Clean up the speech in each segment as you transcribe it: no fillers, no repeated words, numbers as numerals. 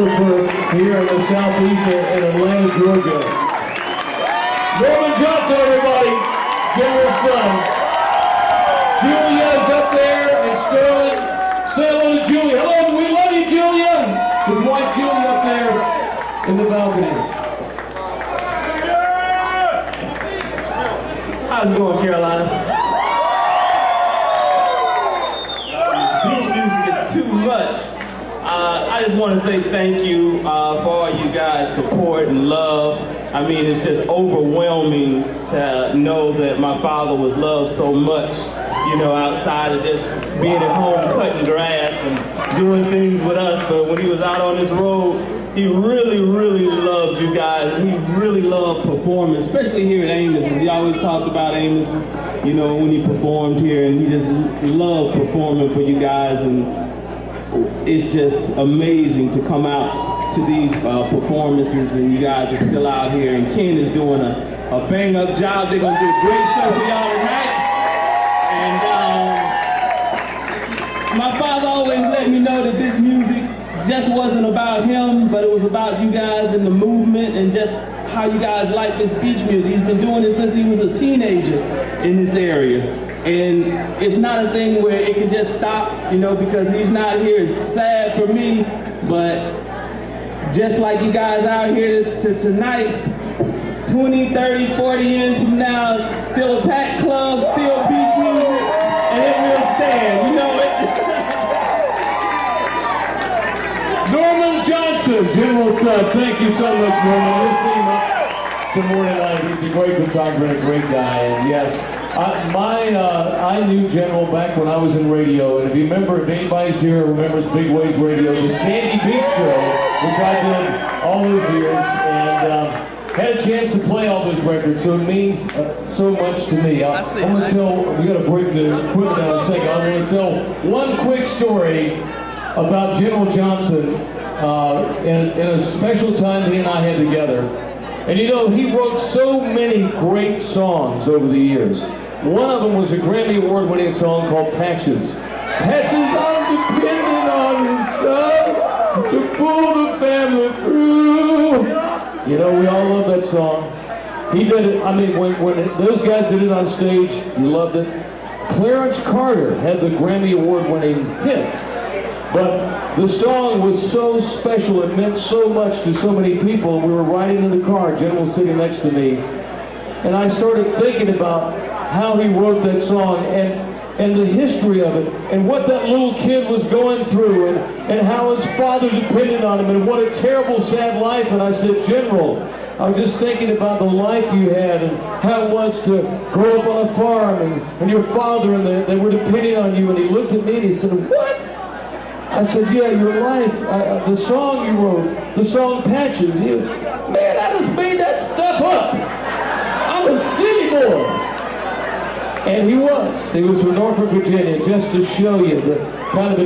Here in the southeast in Atlanta, Georgia. Norman Johnson, everybody, General's son. Julia's up there and Sterling. Say hello to Julia. Hello, we love you, Julia. His wife Julia up there in the balcony. How's it going, Carolina? This beach music is too much. I just want to say thank you for all you guys' support and love. I mean, it's just overwhelming to know that my father was loved so much, you know, outside of just being at home cutting grass and doing things with us. But when he was out on this road, he really, really loved you guys. And he really loved performing, especially here at Amos's. He always talked about Amos's, you know, when he performed here, and he just loved performing for you guys. And it's just amazing to come out to these performances, and you guys are still out here, and Ken is doing a bang-up job. They're gonna do a great show for y'all tonight. And my father always let me know that this music just wasn't about him, but it was about you guys and the movement and just how you guys like this beach music. He's been doing it since he was a teenager in this area. And it's not a thing where it can just stop, you know, because he's not here. It's sad for me, but just like you guys out here tonight, 20, 30, 40 years from now, still a packed club, still beach music, and it will stand, you know it. Norman Johnson, General's son. Thank you so much, Norman. We'll see him some more tonight. He's a great photographer and a great guy, and yes. I knew General back when I was in radio, and if you remember, if anybody's here remembers Big Waves Radio, the Sandy Beach Show, which I did all those years, and had a chance to play all those records, so it means so much to me. I'm going to tell, we got to break the equipment down in a second. I'm going to tell one quick story about General Johnson in a special time he and I had together. And you know, he wrote so many great songs over the years. One of them was a Grammy Award-winning song called Patches. Patches, I'm depending on the sun to pull the family through. You know, we all love that song. He did it, I mean, when those guys did it on stage, you loved it. Clarence Carter had the Grammy Award-winning hit. But the song was so special, it meant so much to so many people. We were riding in the car, General was sitting next to me, and I started thinking about how he wrote that song and the history of it, and what that little kid was going through, and how his father depended on him, and what a terrible, sad life. And I said, General, I was just thinking about the life you had and how it was to grow up on a farm, and your father, and they were depending on you. And he looked at me and he said, what? I said, yeah, your life, the song you wrote, the song Patches. Man, I just made that stuff up. I'm a city boy. And he was from Norfolk, Virginia, just to show you the kind of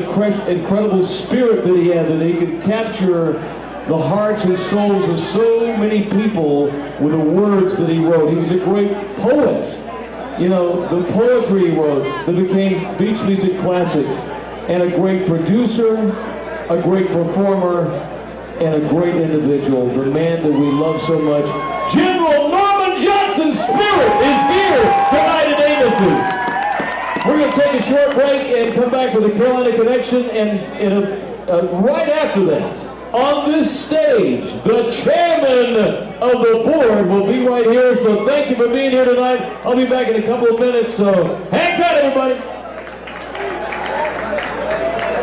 incredible spirit that he had, that he could capture the hearts and souls of so many people with the words that he wrote. He was a great poet. You know, the poetry he wrote that became beach music classics. And a great producer, a great performer, and a great individual, the man that we love so much. General Norman Johnson's spirit is here tonight at Amos's. We're going to take a short break and come back with the Carolina Connection, and right after that, on this stage, the chairman of the board will be right here, so thank you for being here tonight. I'll be back in a couple of minutes, so hang tight, everybody.